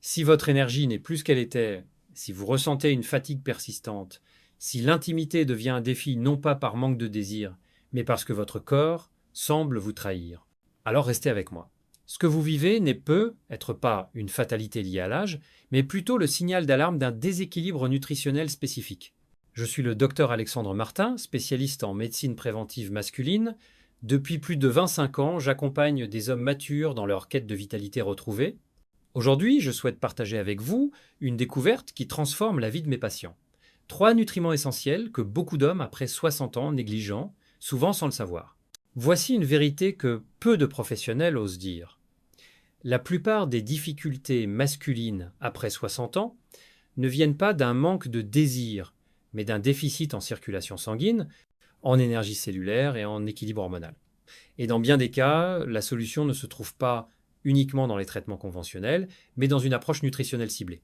Si votre énergie n'est plus ce qu'elle était, si vous ressentez une fatigue persistante, si l'intimité devient un défi non pas par manque de désir, mais parce que votre corps semble vous trahir, alors restez avec moi. Ce que vous vivez n'est peut être pas une fatalité liée à l'âge, mais plutôt le signal d'alarme d'un déséquilibre nutritionnel spécifique. Je suis le docteur Alexandre Martin, spécialiste en médecine préventive masculine. Depuis plus de 25 ans, j'accompagne des hommes matures dans leur quête de vitalité retrouvée. Aujourd'hui, je souhaite partager avec vous une découverte qui transforme la vie de mes patients. 3 nutriments essentiels que beaucoup d'hommes après 60 ans négligent, souvent sans le savoir. Voici une vérité que peu de professionnels osent dire. La plupart des difficultés masculines après 60 ans ne viennent pas d'un manque de désir, mais d'un déficit en circulation sanguine, en énergie cellulaire et en équilibre hormonal. Et dans bien des cas, la solution ne se trouve pas uniquement dans les traitements conventionnels, mais dans une approche nutritionnelle ciblée.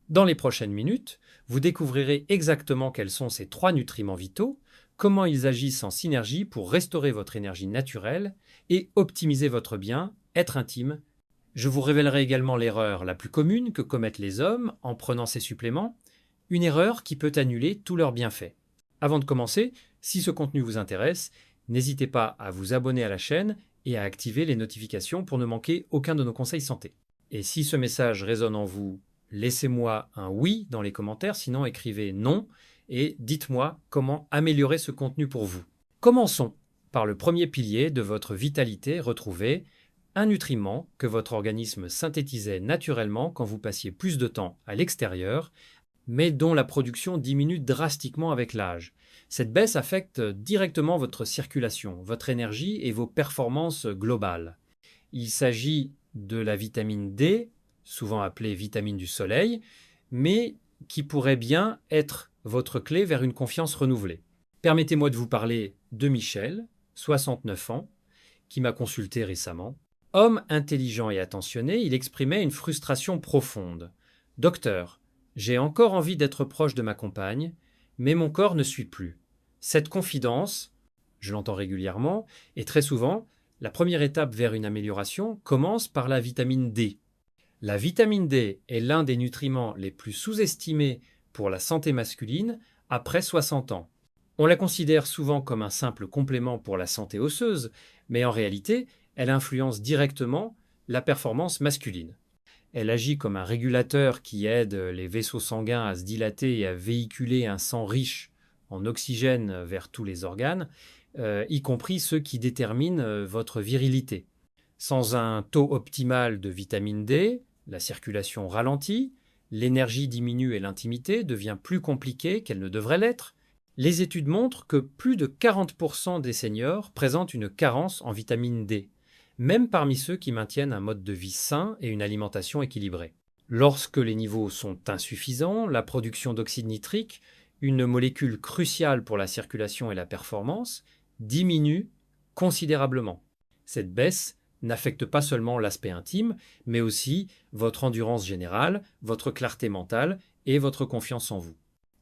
Dans les prochaines minutes, vous découvrirez exactement quels sont ces 3 nutriments vitaux, comment ils agissent en synergie pour restaurer votre énergie naturelle et optimiser votre bien-être intime. Je vous révélerai également l'erreur la plus commune que commettent les hommes en prenant ces suppléments, une erreur qui peut annuler tous leurs bienfaits. Avant de commencer, si ce contenu vous intéresse, n'hésitez pas à vous abonner à la chaîne et à activer les notifications pour ne manquer aucun de nos conseils santé. Et si ce message résonne en vous, laissez-moi un oui dans les commentaires, sinon écrivez non et dites-moi comment améliorer ce contenu pour vous. Commençons par le premier pilier de votre vitalité retrouvée, un nutriment que votre organisme synthétisait naturellement quand vous passiez plus de temps à l'extérieur, mais dont la production diminue drastiquement avec l'âge. Cette baisse affecte directement votre circulation, votre énergie et vos performances globales. Il s'agit de la vitamine D, souvent appelée vitamine du soleil, mais qui pourrait bien être votre clé vers une confiance renouvelée. Permettez-moi de vous parler de Michel, 69 ans, qui m'a consulté récemment. Homme intelligent et attentionné, il exprimait une frustration profonde. Docteur, j'ai encore envie d'être proche de ma compagne, mais mon corps ne suit plus. Cette confidence, je l'entends régulièrement, et très souvent, la première étape vers une amélioration commence par la vitamine D. La vitamine D est l'un des nutriments les plus sous-estimés pour la santé masculine après 60 ans. On la considère souvent comme un simple complément pour la santé osseuse, mais en réalité, elle influence directement la performance masculine. Elle agit comme un régulateur qui aide les vaisseaux sanguins à se dilater et à véhiculer un sang riche en oxygène vers tous les organes, y compris ceux qui déterminent votre virilité. Sans un taux optimal de vitamine D, la circulation ralentit, l'énergie diminue et l'intimité devient plus compliquée qu'elle ne devrait l'être. Les études montrent que plus de 40% des seniors présentent une carence en vitamine D, même parmi ceux qui maintiennent un mode de vie sain et une alimentation équilibrée. Lorsque les niveaux sont insuffisants, la production d'oxyde nitrique, une molécule cruciale pour la circulation et la performance, diminue considérablement. Cette baisse n'affecte pas seulement l'aspect intime, mais aussi votre endurance générale, votre clarté mentale et votre confiance en vous.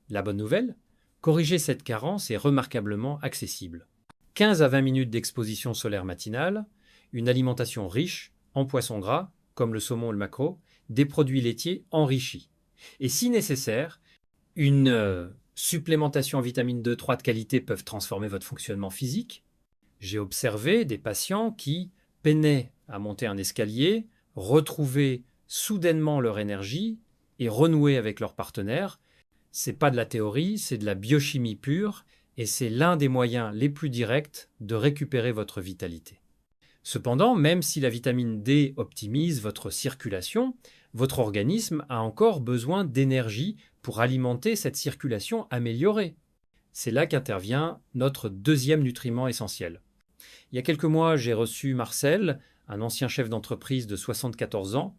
La bonne nouvelle ? Corriger cette carence est remarquablement accessible. 15 à 20 minutes d'exposition solaire matinale, une alimentation riche en poissons gras, comme le saumon et le maquereau, des produits laitiers enrichis. Et si nécessaire, une supplémentation en vitamine D3 de qualité peuvent transformer votre fonctionnement physique. J'ai observé des patients qui peinaient à monter un escalier, retrouver soudainement leur énergie et renouer avec leur partenaire. C'est pas de la théorie, c'est de la biochimie pure et c'est l'un des moyens les plus directs de récupérer votre vitalité. Cependant, même si la vitamine D optimise votre circulation, votre organisme a encore besoin d'énergie pour alimenter cette circulation améliorée. C'est là qu'intervient notre deuxième nutriment essentiel. Il y a quelques mois, j'ai reçu Marcel, un ancien chef d'entreprise de 74 ans.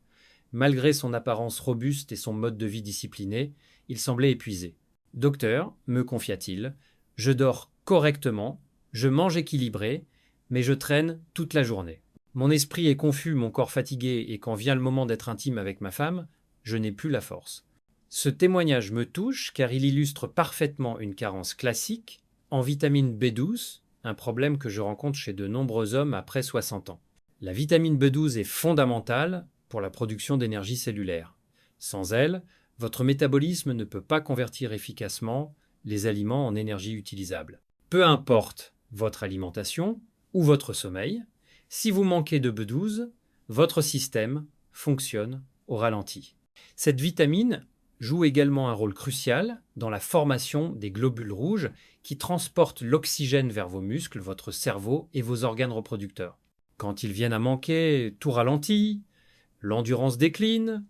Malgré son apparence robuste et son mode de vie discipliné, il semblait épuisé. Docteur, me confia-t-il, je dors correctement, je mange équilibré, mais je traîne toute la journée. Mon esprit est confus, mon corps fatigué, et quand vient le moment d'être intime avec ma femme, je n'ai plus la force. Ce témoignage me touche car il illustre parfaitement une carence classique en vitamine B12, un problème que je rencontre chez de nombreux hommes après 60 ans. La vitamine B12 est fondamentale pour la production d'énergie cellulaire. Sans elle, votre métabolisme ne peut pas convertir efficacement les aliments en énergie utilisable. Peu importe votre alimentation ou votre sommeil, si vous manquez de B12, votre système fonctionne au ralenti. Cette vitamine joue également un rôle crucial dans la formation des globules rouges qui transportent l'oxygène vers vos muscles, votre cerveau et vos organes reproducteurs. Quand ils viennent à manquer, tout ralentit, l'endurance décline,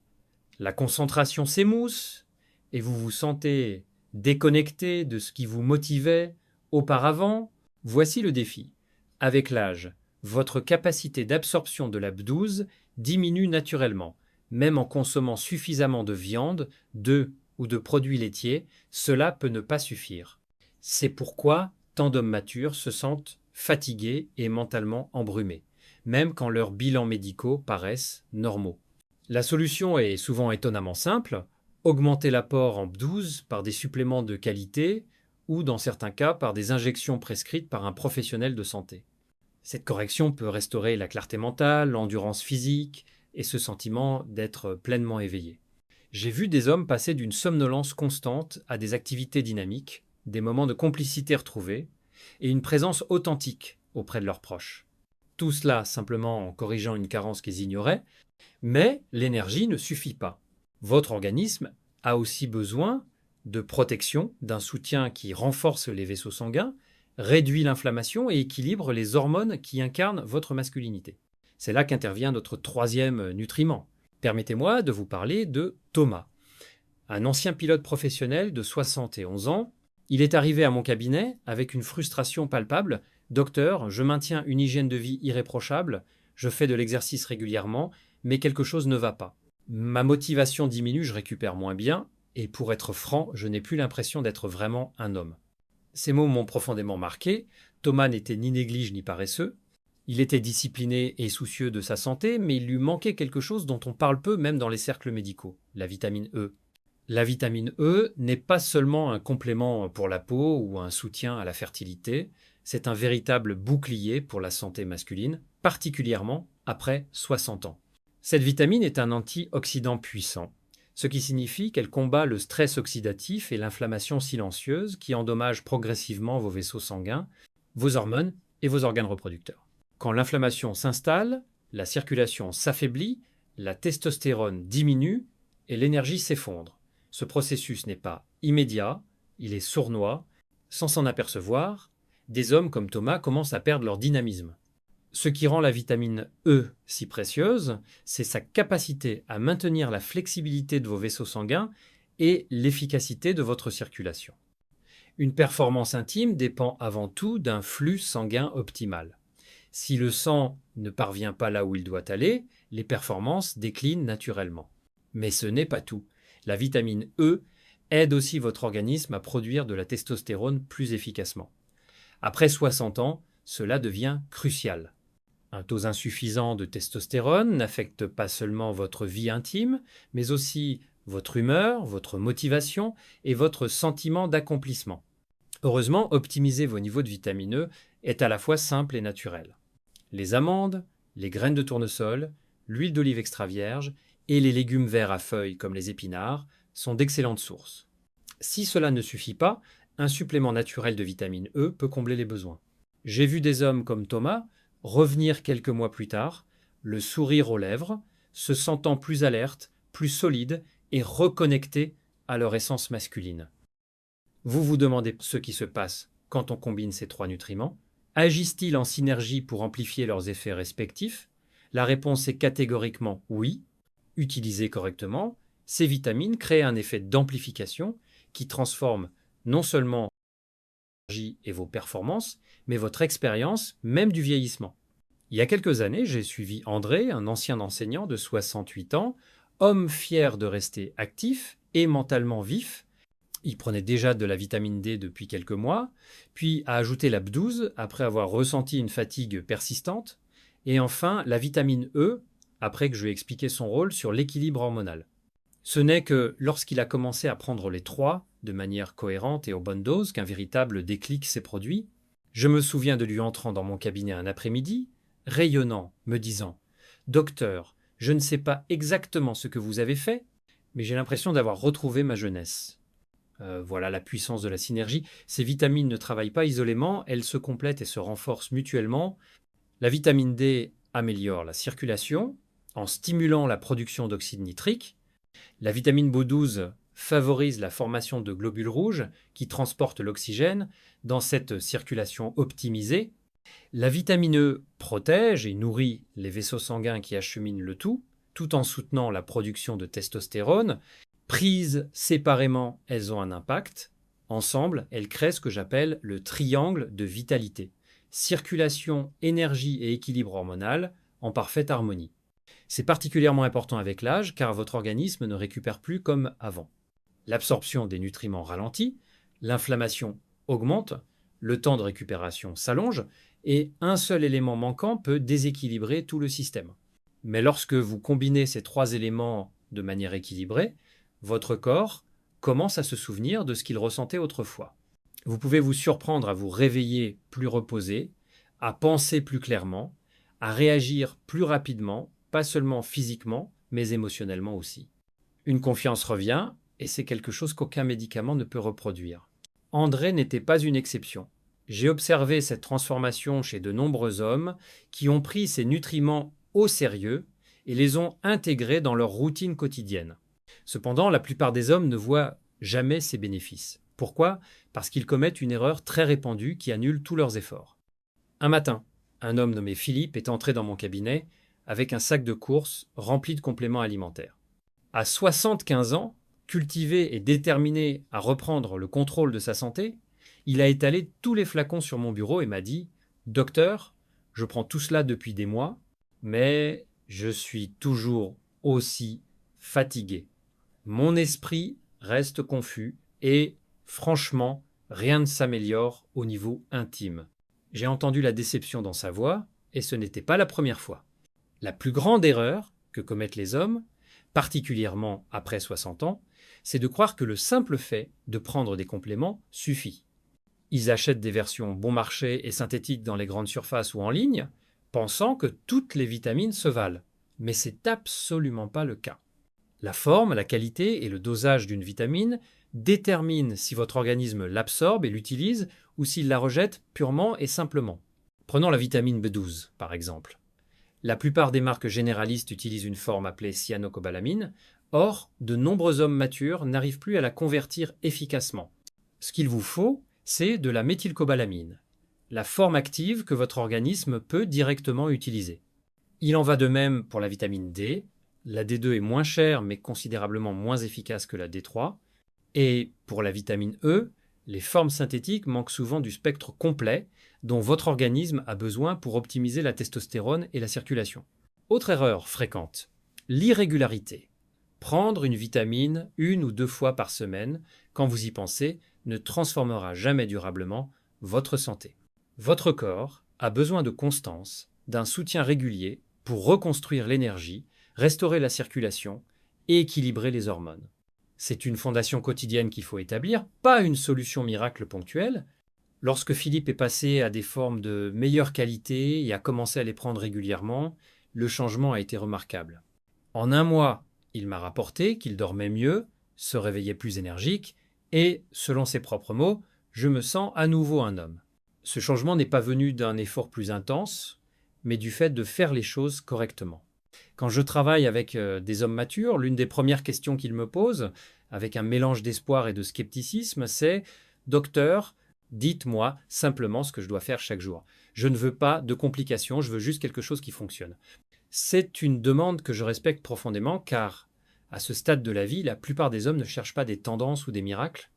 la concentration s'émousse et vous vous sentez déconnecté de ce qui vous motivait auparavant. Voici le défi. Avec l'âge, votre capacité d'absorption de la B12 diminue naturellement. Même en consommant suffisamment de viande, d'œufs ou de produits laitiers, cela peut ne pas suffire. C'est pourquoi tant d'hommes matures se sentent fatigués et mentalement embrumés, même quand leurs bilans médicaux paraissent normaux. La solution est souvent étonnamment simple, augmenter l'apport en B12 par des suppléments de qualité ou, dans certains cas, par des injections prescrites par un professionnel de santé. Cette correction peut restaurer la clarté mentale, l'endurance physique et ce sentiment d'être pleinement éveillé. J'ai vu des hommes passer d'une somnolence constante à des activités dynamiques, des moments de complicité retrouvés et une présence authentique auprès de leurs proches. Tout cela simplement en corrigeant une carence qu'ils ignoraient, mais l'énergie ne suffit pas. Votre organisme a aussi besoin de protection, d'un soutien qui renforce les vaisseaux sanguins, réduit l'inflammation et équilibre les hormones qui incarnent votre masculinité. C'est là qu'intervient notre troisième nutriment. Permettez-moi de vous parler de Thomas. Un ancien pilote professionnel de 71 ans, il est arrivé à mon cabinet avec une frustration palpable. « Docteur, je maintiens une hygiène de vie irréprochable, je fais de l'exercice régulièrement, mais quelque chose ne va pas. Ma motivation diminue, je récupère moins bien, et pour être franc, je n'ai plus l'impression d'être vraiment un homme. » Ces mots m'ont profondément marqué. Thomas n'était ni néglige ni paresseux. Il était discipliné et soucieux de sa santé, mais il lui manquait quelque chose dont on parle peu même dans les cercles médicaux, la vitamine E. La vitamine E n'est pas seulement un complément pour la peau ou un soutien à la fertilité, c'est un véritable bouclier pour la santé masculine, particulièrement après 60 ans. Cette vitamine est un antioxydant puissant, ce qui signifie qu'elle combat le stress oxydatif et l'inflammation silencieuse qui endommagent progressivement vos vaisseaux sanguins, vos hormones et vos organes reproducteurs. Quand l'inflammation s'installe, la circulation s'affaiblit, la testostérone diminue et l'énergie s'effondre. Ce processus n'est pas immédiat, il est sournois. Sans s'en apercevoir, des hommes comme Thomas commencent à perdre leur dynamisme. Ce qui rend la vitamine E si précieuse, c'est sa capacité à maintenir la flexibilité de vos vaisseaux sanguins et l'efficacité de votre circulation. Une performance intime dépend avant tout d'un flux sanguin optimal. Si le sang ne parvient pas là où il doit aller, les performances déclinent naturellement. Mais ce n'est pas tout. La vitamine E aide aussi votre organisme à produire de la testostérone plus efficacement. Après 60 ans, cela devient crucial. Un taux insuffisant de testostérone n'affecte pas seulement votre vie intime, mais aussi votre humeur, votre motivation et votre sentiment d'accomplissement. Heureusement, optimiser vos niveaux de vitamine E est à la fois simple et naturel. Les amandes, les graines de tournesol, l'huile d'olive extra vierge et les légumes verts à feuilles comme les épinards sont d'excellentes sources. Si cela ne suffit pas, un supplément naturel de vitamine E peut combler les besoins. J'ai vu des hommes comme Thomas revenir quelques mois plus tard, le sourire aux lèvres, se sentant plus alertes, plus solides et reconnectés à leur essence masculine. Vous vous demandez ce qui se passe quand on combine ces trois nutriments? Agissent-ils en synergie pour amplifier leurs effets respectifs? La réponse est catégoriquement oui. Utilisées correctement, ces vitamines créent un effet d'amplification qui transforme non seulement l'énergie et vos performances, mais votre expérience même du vieillissement. Il y a quelques années, j'ai suivi André, un ancien enseignant de 68 ans, homme fier de rester actif et mentalement vif. Il prenait déjà de la vitamine D depuis quelques mois, puis a ajouté la B12 après avoir ressenti une fatigue persistante, et enfin la vitamine E après que je lui ai expliqué son rôle sur l'équilibre hormonal. Ce n'est que lorsqu'il a commencé à prendre les trois de manière cohérente et aux bonnes doses qu'un véritable déclic s'est produit. Je me souviens de lui entrant dans mon cabinet un après-midi, rayonnant, me disant « Docteur, je ne sais pas exactement ce que vous avez fait, mais j'ai l'impression d'avoir retrouvé ma jeunesse. Voilà la puissance de la synergie. Ces vitamines ne travaillent pas isolément, elles se complètent et se renforcent mutuellement. La vitamine D améliore la circulation en stimulant la production d'oxyde nitrique. La vitamine B12 favorise la formation de globules rouges qui transportent l'oxygène dans cette circulation optimisée. La vitamine E protège et nourrit les vaisseaux sanguins qui acheminent le tout en soutenant la production de testostérone. Prises séparément, elles ont un impact. Ensemble, elles créent ce que j'appelle le triangle de vitalité. Circulation, énergie et équilibre hormonal en parfaite harmonie. C'est particulièrement important avec l'âge car votre organisme ne récupère plus comme avant. L'absorption des nutriments ralentit, l'inflammation augmente, le temps de récupération s'allonge et un seul élément manquant peut déséquilibrer tout le système. Mais lorsque vous combinez ces trois éléments de manière équilibrée, votre corps commence à se souvenir de ce qu'il ressentait autrefois. Vous pouvez vous surprendre à vous réveiller plus reposé, à penser plus clairement, à réagir plus rapidement, pas seulement physiquement, mais émotionnellement aussi. Une confiance revient, et c'est quelque chose qu'aucun médicament ne peut reproduire. André n'était pas une exception. J'ai observé cette transformation chez de nombreux hommes qui ont pris ces nutriments au sérieux et les ont intégrés dans leur routine quotidienne. Cependant, la plupart des hommes ne voient jamais ces bénéfices. Pourquoi ? Parce qu'ils commettent une erreur très répandue qui annule tous leurs efforts. Un matin, un homme nommé Philippe est entré dans mon cabinet avec un sac de courses rempli de compléments alimentaires. À 75 ans, cultivé et déterminé à reprendre le contrôle de sa santé, il a étalé tous les flacons sur mon bureau et m'a dit « Docteur, je prends tout cela depuis des mois, mais je suis toujours aussi fatigué. Mon esprit reste confus et, franchement, rien ne s'améliore au niveau intime. » J'ai entendu la déception dans sa voix et ce n'était pas la première fois. La plus grande erreur que commettent les hommes, particulièrement après 60 ans, c'est de croire que le simple fait de prendre des compléments suffit. Ils achètent des versions bon marché et synthétiques dans les grandes surfaces ou en ligne, pensant que toutes les vitamines se valent. Mais c'est absolument pas le cas. La forme, la qualité et le dosage d'une vitamine déterminent si votre organisme l'absorbe et l'utilise ou s'il la rejette purement et simplement. Prenons la vitamine B12, par exemple. La plupart des marques généralistes utilisent une forme appelée cyanocobalamin. Or, de nombreux hommes matures n'arrivent plus à la convertir efficacement. Ce qu'il vous faut, c'est de la méthylcobalamine, la forme active que votre organisme peut directement utiliser. Il en va de même pour la vitamine D. La D2 est moins chère mais considérablement moins efficace que la D3. Et pour la vitamine E, les formes synthétiques manquent souvent du spectre complet dont votre organisme a besoin pour optimiser la testostérone et la circulation. Autre erreur fréquente, l'irrégularité. Prendre une vitamine 1 ou 2 fois par semaine, quand vous y pensez, ne transformera jamais durablement votre santé. Votre corps a besoin de constance, d'un soutien régulier pour reconstruire l'énergie, restaurer la circulation et équilibrer les hormones. C'est une fondation quotidienne qu'il faut établir, pas une solution miracle ponctuelle. Lorsque Philippe est passé à des formes de meilleure qualité et a commencé à les prendre régulièrement, le changement a été remarquable. En un mois, il m'a rapporté qu'il dormait mieux, se réveillait plus énergique et, selon ses propres mots, je me sens à nouveau un homme. Ce changement n'est pas venu d'un effort plus intense, mais du fait de faire les choses correctement. Quand je travaille avec des hommes matures, l'une des premières questions qu'ils me posent, avec un mélange d'espoir et de scepticisme, c'est « Docteur, dites-moi simplement ce que je dois faire chaque jour. Je ne veux pas de complications, je veux juste quelque chose qui fonctionne. » C'est une demande que je respecte profondément car, à ce stade de la vie, la plupart des hommes ne cherchent pas des tendances ou des miracles.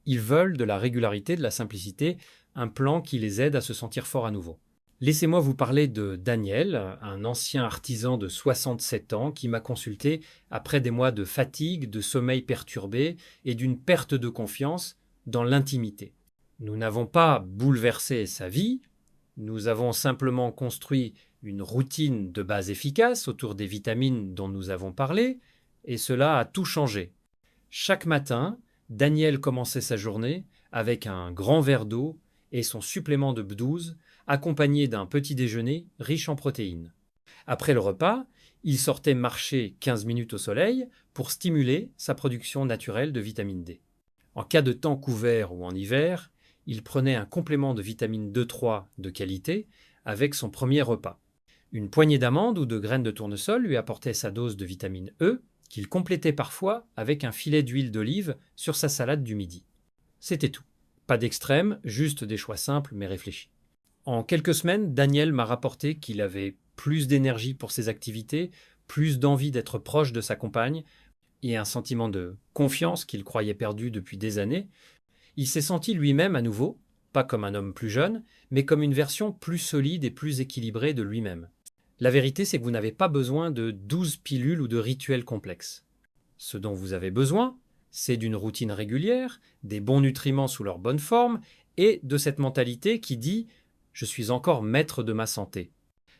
Ils veulent de la régularité, de la simplicité, un plan qui les aide à se sentir forts à nouveau. Laissez-moi vous parler de Daniel, un ancien artisan de 67 ans qui m'a consulté après des mois de fatigue, de sommeil perturbé et d'une perte de confiance dans l'intimité. Nous n'avons pas bouleversé sa vie, nous avons simplement construit une routine de base efficace autour des vitamines dont nous avons parlé, et cela a tout changé. Chaque matin, Daniel commençait sa journée avec un grand verre d'eau et son supplément de B12, accompagné d'un petit déjeuner riche en protéines. Après le repas, Il sortait marcher 15 minutes au soleil pour stimuler sa production naturelle de vitamine D. En cas de temps couvert ou en hiver, il prenait un complément de vitamine D3 de qualité avec son premier repas. Une poignée d'amandes ou de graines de tournesol lui apportait sa dose de vitamine E, qu'il complétait parfois avec un filet d'huile d'olive sur sa salade du midi. C'était tout. Pas d'extrême, juste des choix simples mais réfléchis. En quelques semaines, Daniel m'a rapporté qu'il avait plus d'énergie pour ses activités, plus d'envie d'être proche de sa compagne et un sentiment de confiance qu'il croyait perdu depuis des années. Il s'est senti lui-même à nouveau, pas comme un homme plus jeune, mais comme une version plus solide et plus équilibrée de lui-même. La vérité, c'est que vous n'avez pas besoin de 12 pilules ou de rituels complexes. Ce dont vous avez besoin, c'est d'une routine régulière, des bons nutriments sous leur bonne forme et de cette mentalité qui dit « je suis encore maître de ma santé ».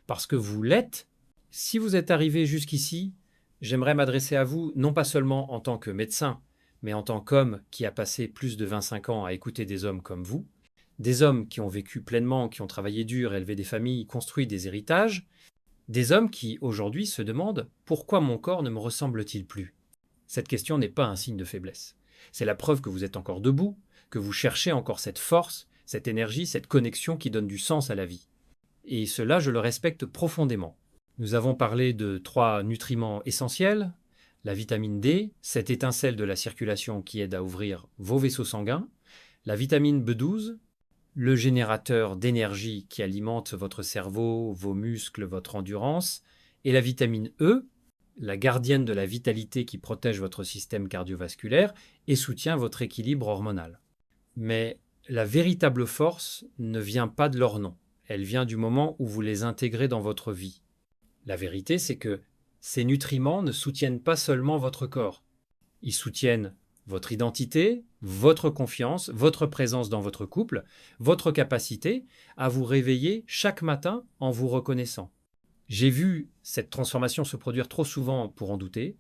Parce que vous l'êtes. Si vous êtes arrivé jusqu'ici, j'aimerais m'adresser à vous non pas seulement en tant que médecin, mais en tant qu'homme qui a passé plus de 25 ans à écouter des hommes comme vous, des hommes qui ont vécu pleinement, qui ont travaillé dur, élevé des familles, construit des héritages, des hommes qui, aujourd'hui, se demandent « pourquoi mon corps ne me ressemble-t-il plus ?» Cette question n'est pas un signe de faiblesse. C'est la preuve que vous êtes encore debout, que vous cherchez encore cette force, cette énergie, cette connexion qui donne du sens à la vie. Et cela, je le respecte profondément. Nous avons parlé de 3 nutriments essentiels, la vitamine D, cette étincelle de la circulation qui aide à ouvrir vos vaisseaux sanguins, la vitamine B12, le générateur d'énergie qui alimente votre cerveau, vos muscles, votre endurance, et la vitamine E, la gardienne de la vitalité qui protège votre système cardiovasculaire et soutient votre équilibre hormonal. Mais la véritable force ne vient pas de leur nom, elle vient du moment où vous les intégrez dans votre vie. La vérité, c'est que ces nutriments ne soutiennent pas seulement votre corps, ils soutiennent votre identité, votre confiance, votre présence dans votre couple, votre capacité à vous réveiller chaque matin en vous reconnaissant. J'ai vu cette transformation se produire trop souvent pour en douter.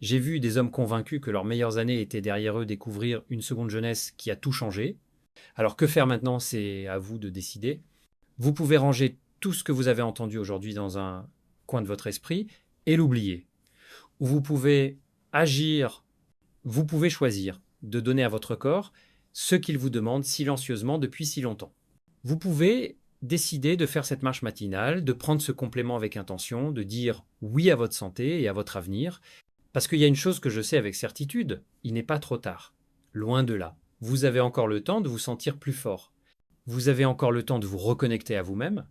J'ai vu des hommes convaincus que leurs meilleures années étaient derrière eux découvrir une seconde jeunesse qui a tout changé. Alors que faire maintenant, c'est à vous de décider. Vous pouvez ranger tout ce que vous avez entendu aujourd'hui dans un coin de votre esprit et l'oublier. Ou vous pouvez agir. Vous pouvez choisir de donner à votre corps ce qu'il vous demande silencieusement depuis si longtemps. Vous pouvez décider de faire cette marche matinale, de prendre ce complément avec intention, de dire oui à votre santé et à votre avenir, parce qu'il y a une chose que je sais avec certitude, il n'est pas trop tard. Loin de là. Vous avez encore le temps de vous sentir plus fort. Vous avez encore le temps de vous reconnecter à vous-même,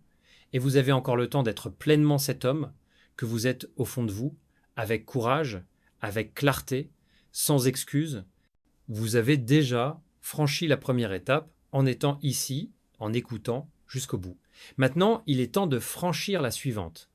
et vous avez encore le temps d'être pleinement cet homme que vous êtes au fond de vous, avec courage, avec clarté, sans excuse. Vous avez déjà franchi la première étape en étant ici, en écoutant jusqu'au bout. Maintenant, il est temps de franchir la suivante.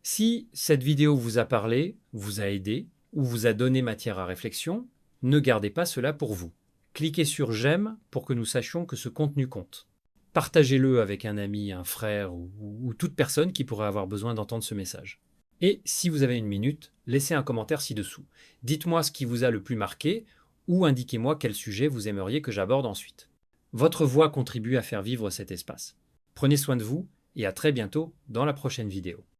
Si cette vidéo vous a parlé, vous a aidé ou vous a donné matière à réflexion, ne gardez pas cela pour vous. Cliquez sur j'aime pour que nous sachions que ce contenu compte. Partagez-le avec un ami, un frère ou toute personne qui pourrait avoir besoin d'entendre ce message. Et si vous avez une minute, laissez un commentaire ci-dessous. Dites-moi ce qui vous a le plus marqué ou indiquez-moi quel sujet vous aimeriez que j'aborde ensuite. Votre voix contribue à faire vivre cet espace. Prenez soin de vous et à très bientôt dans la prochaine vidéo.